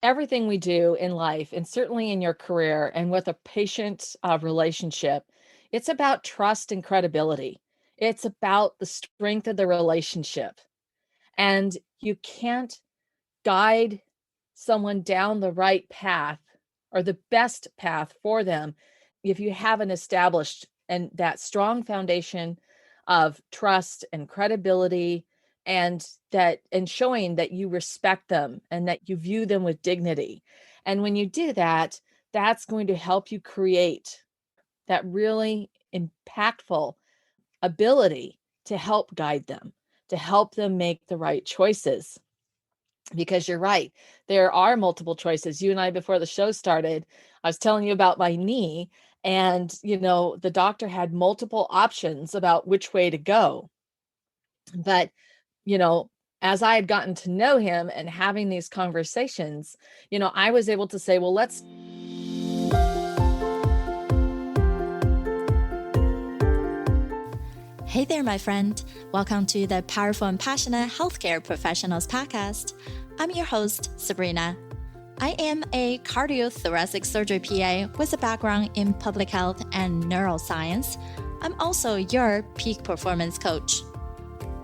everything we do in life, and certainly in your career and with a patient relationship, it's about trust and credibility. It's about the strength of the relationship. And you can't guide someone down the right path or the best path for them if you haven't established and that strong foundation of trust and credibility and showing that you respect them and that you view them with dignity. And when you do that, that's going to help you create that really impactful ability to help guide them, to help them make the right choices. Because you're right, there are multiple choices. You and I, before the show started, I was telling you about my knee, and the doctor had multiple options about which way to go. But you know, as I had gotten to know him and having these conversations, I was able to say, well, let's. Hey there, my friend. Welcome to the Powerful and Passionate Healthcare Professionals Podcast. I'm your host, Sabrina. I am a cardiothoracic surgery PA with a background in public health and neuroscience. I'm also your peak performance coach.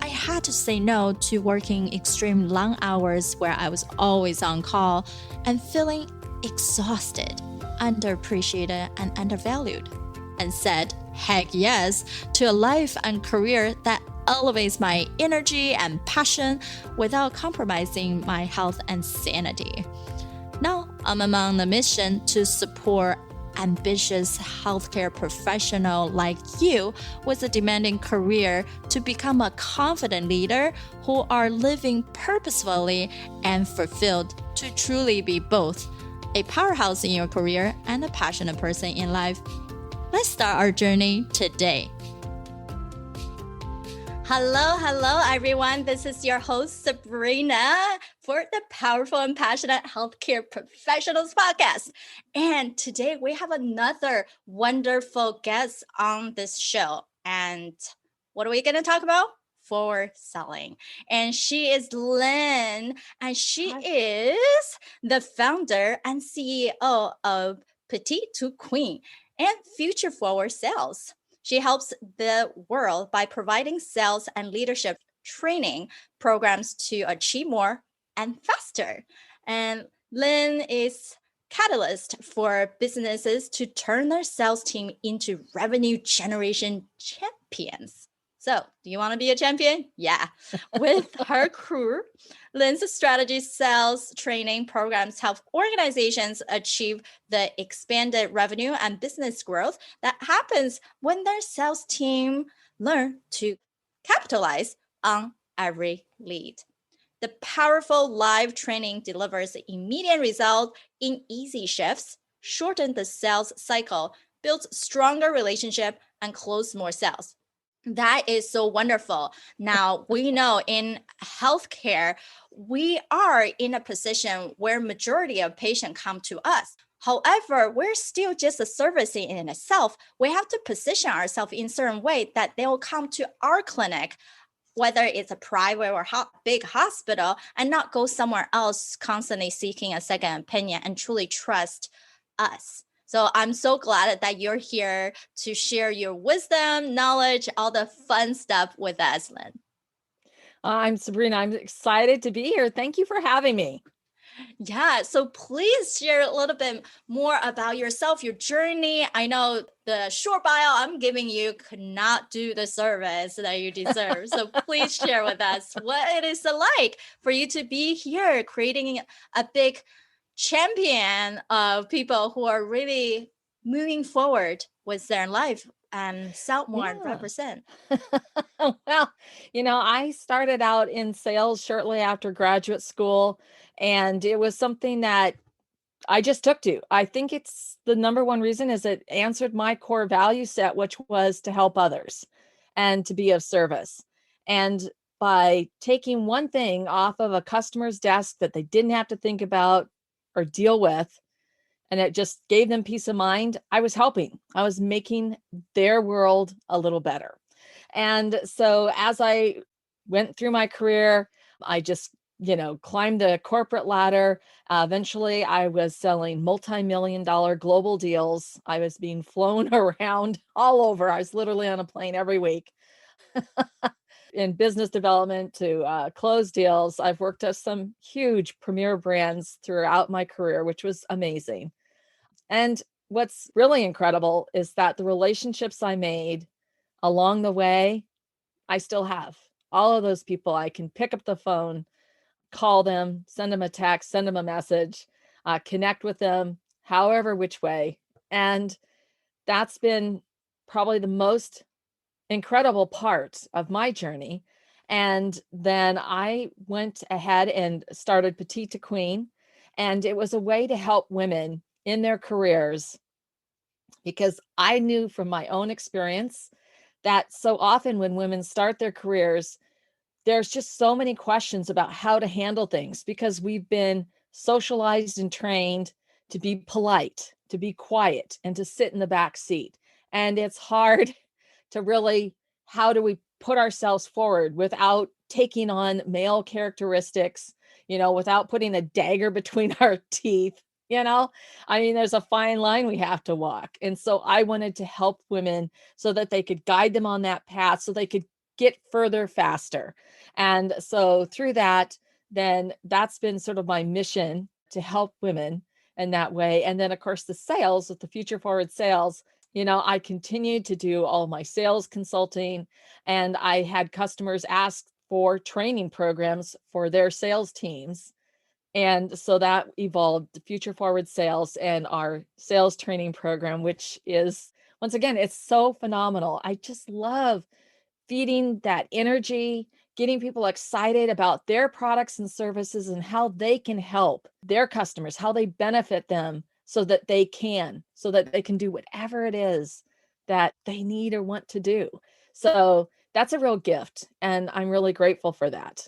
I had to say no to working extreme long hours where I was always on call and feeling exhausted, underappreciated, and undervalued, and said heck yes to a life and career that elevates my energy and passion without compromising my health and sanity. Now I'm on the mission to support ambitious healthcare professional like you with a demanding career to become a confident leader who are living purposefully and fulfilled to truly be both a powerhouse in your career and a passionate person in life. Let's start our journey today. Hello, everyone. This is your host, Sabrina, for the Powerful and Passionate Healthcare Professionals Podcast. And today we have another wonderful guest on this show. And what are we going to talk about? Forward selling. And she is Lynn, and she is the founder and CEO of Petite to Queen and Future Forward Sales. She helps the world by providing sales and leadership training programs to achieve more and faster. And Lynn is catalyst for businesses to turn their sales team into revenue generation champions. So, do you want to be a champion? Yeah. With her crew, Lynn's strategy sales training programs help organizations achieve the expanded revenue and business growth that happens when their sales team learn to capitalize on every lead. The powerful live training delivers immediate results in easy shifts, shorten the sales cycle, builds stronger relationship, and close more sales. That is so wonderful. Now, we know in healthcare, we are in a position where majority of patients come to us. However, we're still just a service in itself. We have to position ourselves in a certain way that they will come to our clinic, whether it's a private or big hospital, and not go somewhere else constantly seeking a second opinion and truly trust us. So I'm so glad that you're here to share your wisdom, knowledge, all the fun stuff with us, Lynn. I'm Sabrina. I'm excited to be here. Thank you for having me. Yeah, so please share a little bit more about yourself, your journey. I know the short bio I'm giving you could not do the service that you deserve. So please share with us what it is like for you to be here creating a big champion of people who are really moving forward with their life and sell more and represent. Well, I started out in sales shortly after graduate school, and it was something that I just took to. I think it's the number one reason is it answered my core value set, which was to help others and to be of service. And by taking one thing off of a customer's desk that they didn't have to think about or deal with, and it just gave them peace of mind, I was helping. I was making their world a little better. And so as I went through my career, I just climbed the corporate ladder. Eventually, I was selling multi-million dollar global deals. I was being flown around all over. I was literally on a plane every week in business development to close deals. I've worked at some huge premier brands throughout my career, which was amazing. And what's really incredible is that the relationships I made along the way, I still have. All of those people, I can pick up the phone, call them, send them a text, send them a message, connect with them, however, which way. And that's been probably the most incredible part of my journey. And then I went ahead and started Petite to Queen. And it was a way to help women in their careers because I knew from my own experience that so often when women start their careers, there's just so many questions about how to handle things because we've been socialized and trained to be polite, to be quiet, and to sit in the back seat. And it's hard to really, how do we put ourselves forward without taking on male characteristics, without putting a dagger between our teeth? You know, I mean, there's a fine line we have to walk. And so I wanted to help women so that they could guide them on that path so they could get further faster. And so through that, then that's been sort of my mission to help women in that way. And then, of course, the sales with the Future Forward sales, I continued to do all my sales consulting, and I had customers ask for training programs for their sales teams. And so that evolved the Future Forward Sales and our sales training program, which is, once again, it's so phenomenal. I just love feeding that energy, getting people excited about their products and services and how they can help their customers, how they benefit them so that they can do whatever it is that they need or want to do. So that's a real gift. And I'm really grateful for that.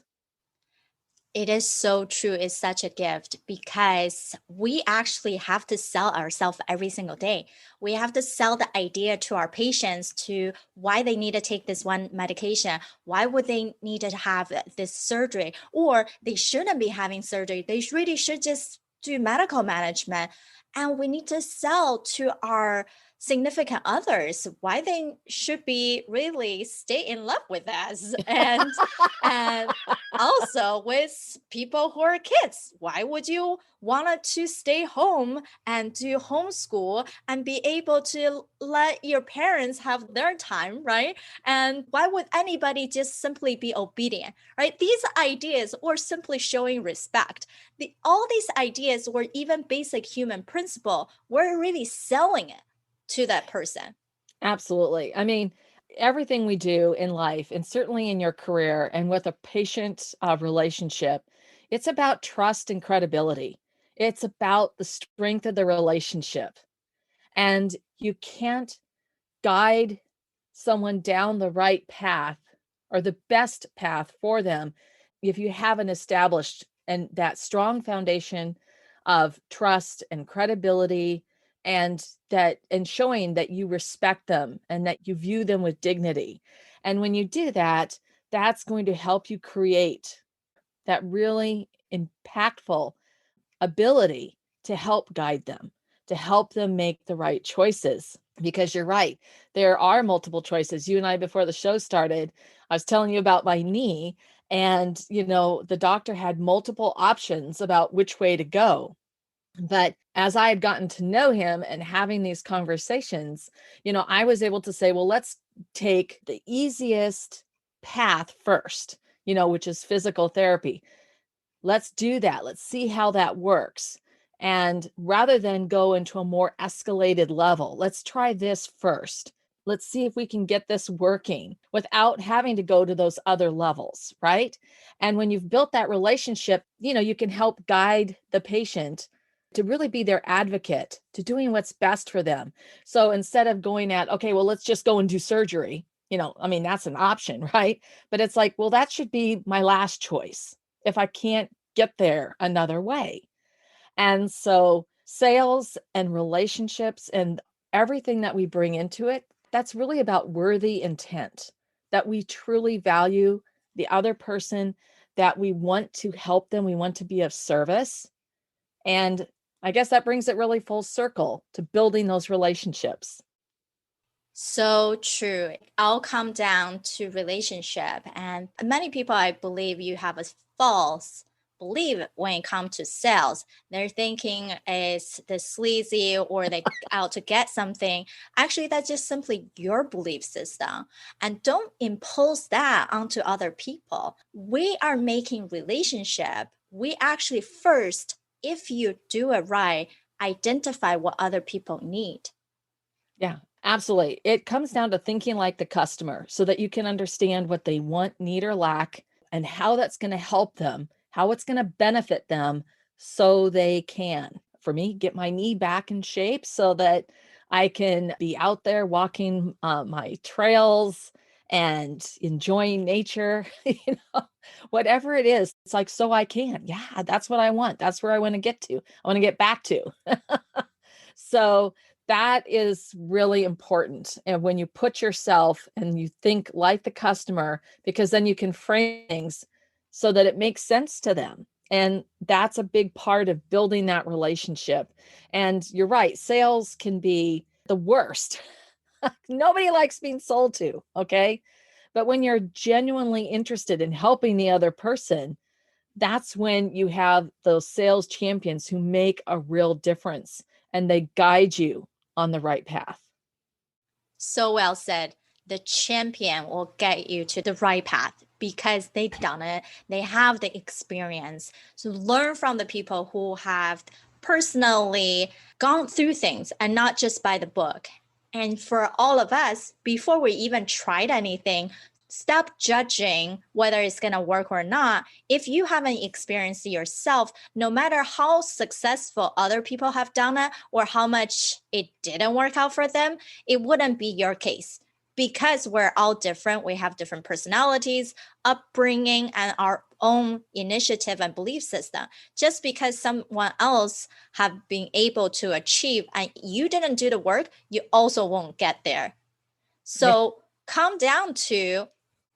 It is so true. It's such a gift because we actually have to sell ourselves every single day. We have to sell the idea to our patients to why they need to take this one medication. Why would they need to have this surgery? Or they shouldn't be having surgery. They really should just do medical management. And we need to sell to our significant others why they should be really stay in love with us and also with people who are kids. Why would you want to stay home and do homeschool and be able to let your parents have their time, right? And why would anybody just simply be obedient, right? These ideas, or simply showing respect, all these ideas, or even basic human principle, we're really selling it to that person. Absolutely. I mean, everything we do in life, and certainly in your career and with a patient relationship, it's about trust and credibility. It's about the strength of the relationship. And you can't guide someone down the right path or the best path for them if you haven't established and that strong foundation of trust and credibility and showing that you respect them and that you view them with dignity. And when you do that, that's going to help you create that really impactful ability to help guide them, to help them make the right choices. Because you're right, there are multiple choices. You and I, before the show started, I was telling you about my knee, and the doctor had multiple options about which way to go. But as I had gotten to know him and having these conversations, I was able to say, well, let's take the easiest path first, which is physical therapy. Let's do that. Let's see how that works. And rather than go into a more escalated level, let's try this first. Let's see if we can get this working without having to go to those other levels, right? And when you've built that relationship, you can help guide the patient to really be their advocate, to doing what's best for them. So instead of going at, okay, well, let's just go and do surgery, I mean, that's an option, right? But it's like, well, that should be my last choice if I can't get there another way. And so sales and relationships and everything that we bring into it, that's really about worthy intent, that we truly value the other person, that we want to help them, we want to be of service. And I guess that brings it really full circle to building those relationships. So true. All come down to relationship. And many people, I believe, you have a false belief when it comes to sales. They're thinking it's the sleazy or they out to get something. Actually, that's just simply your belief system. And don't impose that onto other people. We are making relationship. We actually first, if you do it right, identify what other people need. Yeah, absolutely. It comes down to thinking like the customer so that you can understand what they want, need, or lack, and how that's going to help them, how it's going to benefit them so they can, for me, get my knee back in shape so that I can be out there walking my trails and enjoying nature, whatever it is. It's like, so I can. Yeah, that's what I want. That's where I want to get to. I want to get back to. So, that is really important. And when you put yourself and you think like the customer, because then you can frame things so that it makes sense to them. And that's a big part of building that relationship. And you're right, sales can be the worst. Nobody likes being sold to. Okay. But when you're genuinely interested in helping the other person, that's when you have those sales champions who make a real difference and they guide you on the right path. So well said. The champion will get you to the right path because they've done it. They have the experience. So learn from the people who have personally gone through things and not just by the book. And for all of us, before we even tried anything, stop judging whether it's going to work or not. If you haven't experienced it yourself, no matter how successful other people have done it or how much it didn't work out for them, it wouldn't be your case because we're all different. We have different personalities, upbringing, and our own initiative and belief system. Just because someone else have been able to achieve and you didn't do the work, you also won't get there. Yeah. So come down to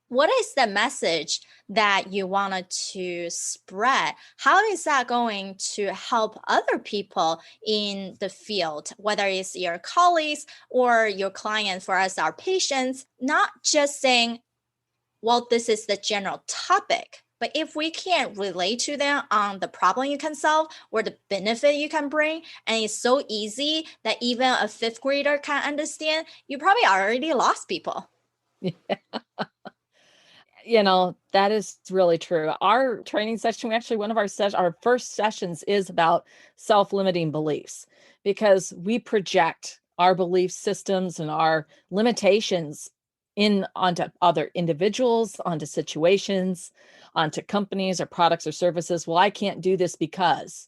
what is the message that you wanted to spread? How is that going to help other people in the field, whether it's your colleagues or your clients, for us, our patients, not just saying, well, this is the general topic, but if we can't relate to them on the problem you can solve or the benefit you can bring, and it's so easy that even a fifth grader can understand, you probably already lost people. That is really true. Our training session, we actually, one of our first sessions is about self-limiting beliefs because we project our belief systems and our limitations in onto other individuals, onto situations, onto companies or products or services. Well, I can't do this because.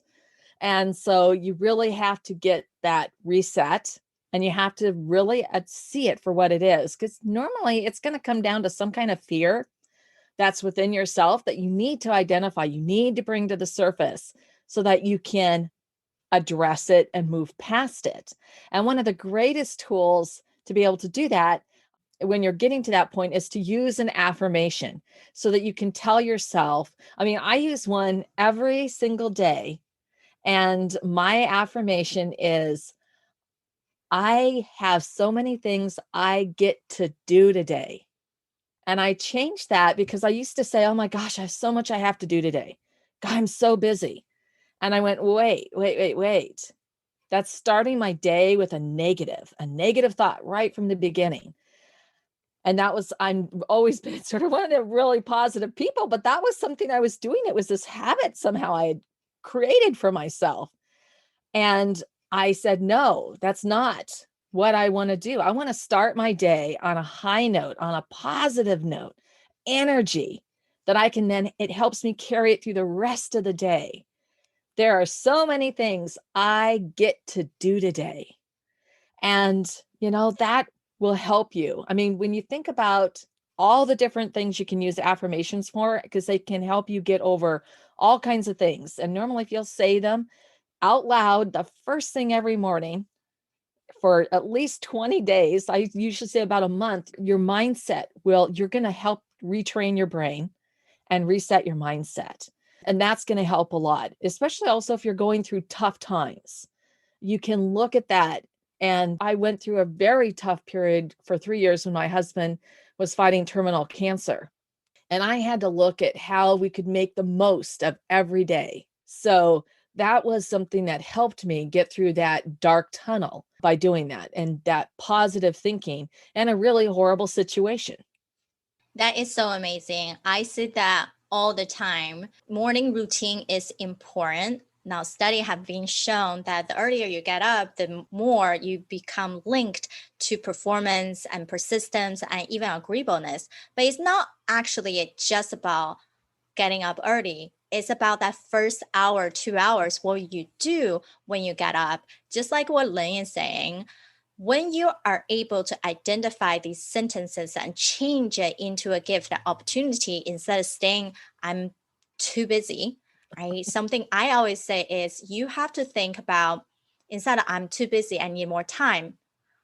And so you really have to get that reset and you have to really see it for what it is. Because normally it's going to come down to some kind of fear that's within yourself that you need to identify, you need to bring to the surface so that you can address it and move past it. And one of the greatest tools to be able to do that when you're getting to that point is to use an affirmation so that you can tell yourself. I mean, I use one every single day. And my affirmation is, I have so many things I get to do today. And I changed that because I used to say, oh my gosh, I have so much I have to do today. God, I'm so busy. And I went, wait. That's starting my day with a negative thought right from the beginning. And I'm always been sort of one of the really positive people, but that was something I was doing. It was this habit somehow I had created for myself. And I said, no, that's not what I want to do. I want to start my day on a high note, on a positive note, energy that I can then, it helps me carry it through the rest of the day. There are so many things I get to do today. And, that will help you. I mean, when you think about all the different things you can use affirmations for, because they can help you get over all kinds of things. And normally, if you'll say them, out loud the first thing every morning for at least 20 days, I usually say about a month, you're going to help retrain your brain and reset your mindset. And that's going to help a lot, especially also if you're going through tough times. You can look at that. And I went through a very tough period for 3 years when my husband was fighting terminal cancer. And I had to look at how we could make the most of every day. So that was something that helped me get through that dark tunnel by doing that and that positive thinking in a really horrible situation. That is so amazing. I see that all the time. Morning routine is important. Now, studies have been shown that the earlier you get up, the more you become linked to performance and persistence and even agreeableness. But it's not actually just about getting up early. It's about that first hour, 2 hours, what you do when you get up. Just like what Lynn is saying, when you are able to identify these sentences and change it into a gift, an opportunity, instead of saying, I'm too busy, right? Something I always say is you have to think about, instead of I'm too busy, I need more time.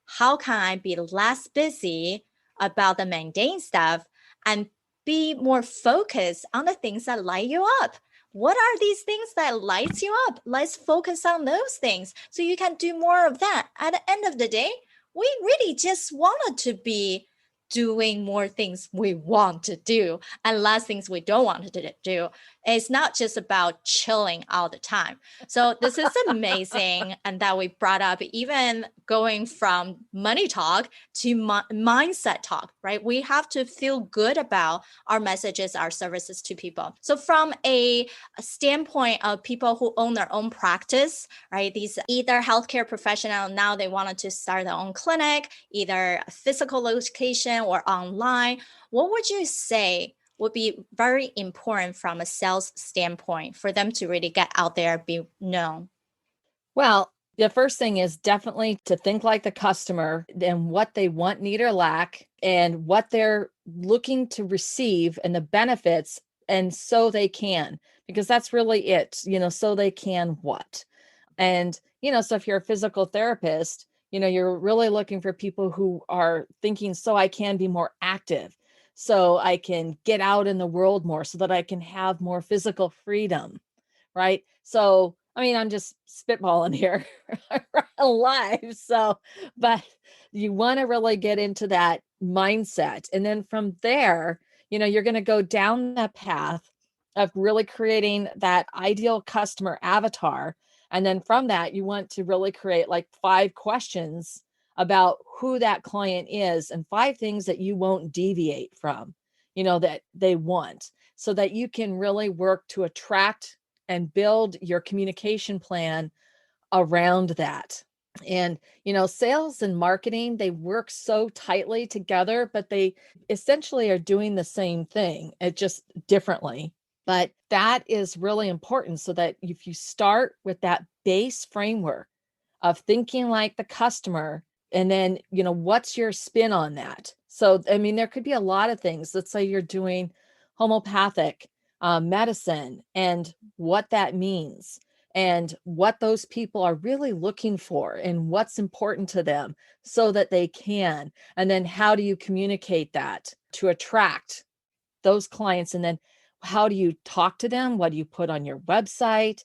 How can I be less busy about the mundane stuff and be more focused on the things that light you up? What are these things that lights you up? Let's focus on those things so you can do more of that. At the end of the day, we really just wanted to be doing more things we want to do and less things we don't want to do. It's not just about chilling all the time. So this is amazing. And that we brought up even going from money talk to mindset talk, right? We have to feel good about our messages, our services to people. So from a standpoint of people who own their own practice, right? These either healthcare professional, now they wanted to start their own clinic, either a physical location or online. What would you say would be very important from a sales standpoint for them to really get out there, be known? Well, the first thing is definitely to think like the customer and what they want, need, or lack, and what they're looking to receive and the benefits, and so they can, because that's really it, so they can what. And, so if you're a physical therapist, you're really looking for people who are thinking, so I can be more active, so I can get out in the world more, so that I can have more physical freedom, right? So, I mean, I'm just spitballing here alive. So, but you want to really get into that mindset. And then from there, you're going to go down that path of really creating that ideal customer avatar. And then from that, you want to really create like 5 questions about who that client is and 5 things that you won't deviate from, that they want, so that you can really work to attract and build your communication plan around that. And, sales and marketing, they work so tightly together, but they essentially are doing the same thing, it just differently. But that is really important, so that if you start with that base framework of thinking like the customer, and then, what's your spin on that? So, I mean, there could be a lot of things. Let's say you're doing homeopathic medicine and what that means, and what those people are really looking for and what's important to them, so that they can. And then how do you communicate that to attract those clients? And then how do you talk to them? What do you put on your website?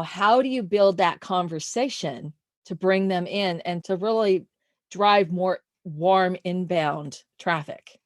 How do you build that conversation to bring them in and to really drive more warm inbound traffic?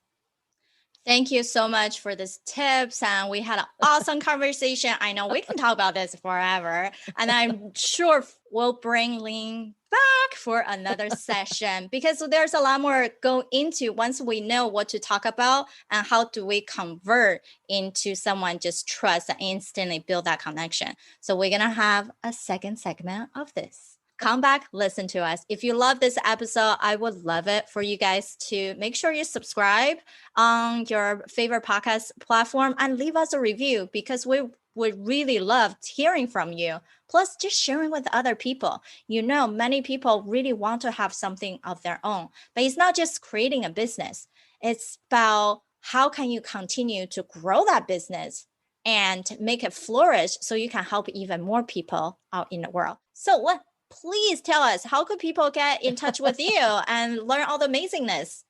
Thank you so much for these tips. And we had an awesome conversation. I know we can talk about this forever. And I'm sure we'll bring Lynn back for another session, because there's a lot more go into once we know what to talk about and how do we convert into someone just trust and instantly build that connection. So we're going to have a second segment of this. Come back, listen to us. If you love this episode, I would love it for you guys to make sure you subscribe on your favorite podcast platform and leave us a review, because we would really love hearing from you. Plus, just sharing with other people. Many people really want to have something of their own, but it's not just creating a business. It's about how can you continue to grow that business and make it flourish so you can help even more people out in the world. So please tell us, how could people get in touch with you and learn all the amazingness?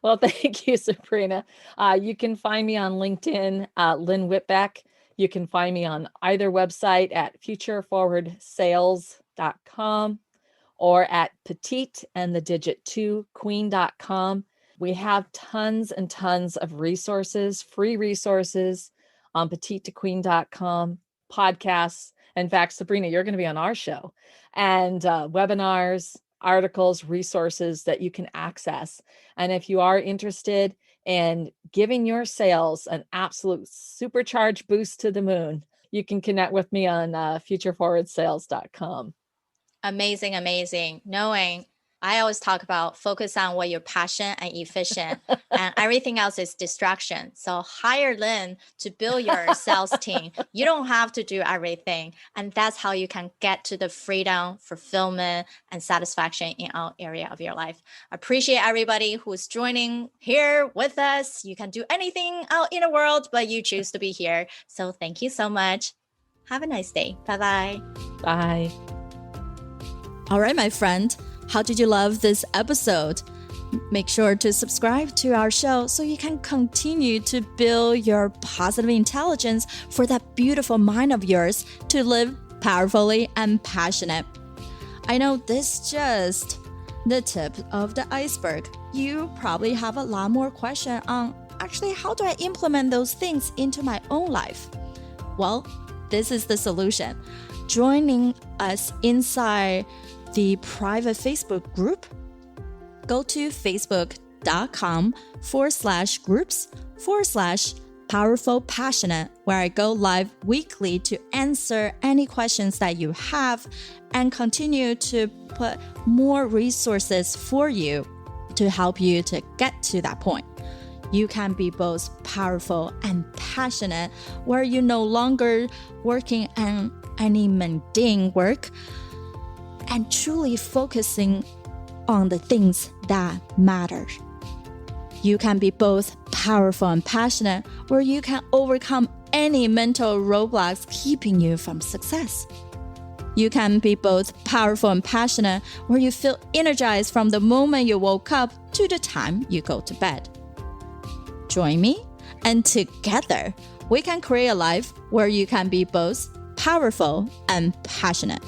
Well, thank you, Sabrina. You can find me on LinkedIn, Lynn Whitbeck. You can find me on either website at futureforwardsales.com or at petite and the digit 2 queen.com. We have tons and tons of resources, free resources on petite2queen.com, podcasts. In fact, Sabrina, you're going to be on our show, and webinars, articles, resources that you can access. And if you are interested in giving your sales an absolute supercharge boost to the moon, you can connect with me on futureforwardsales.com. Amazing, amazing. Knowing I always talk about focus on what you're passionate and efficient, and everything else is distraction. So hire Lynn to build your sales team. You don't have to do everything. And that's how you can get to the freedom, fulfillment, and satisfaction in all area of your life. Appreciate everybody who's joining here with us. You can do anything out in the world, but you choose to be here. So thank you so much. Have a nice day. Bye-bye. Bye. All right, my friend, how did you love this episode? Make sure to subscribe to our show so you can continue to build your positive intelligence for that beautiful mind of yours to live powerfully and passionate. I know this is just the tip of the iceberg. You probably have a lot more questions on actually how do I implement those things into my own life? Well, this is the solution. Joining us inside the private Facebook group, go to facebook.com/groups/powerful passionate, where I go live weekly to answer any questions that you have and continue to put more resources for you to help you to get to that point. You can be both powerful and passionate, where you're no longer working on any mundane work and truly focusing on the things that matter. You can be both powerful and passionate, where you can overcome any mental roadblocks keeping you from success. You can be both powerful and passionate, where you feel energized from the moment you woke up to the time you go to bed. Join me, and together we can create a life where you can be both powerful and passionate.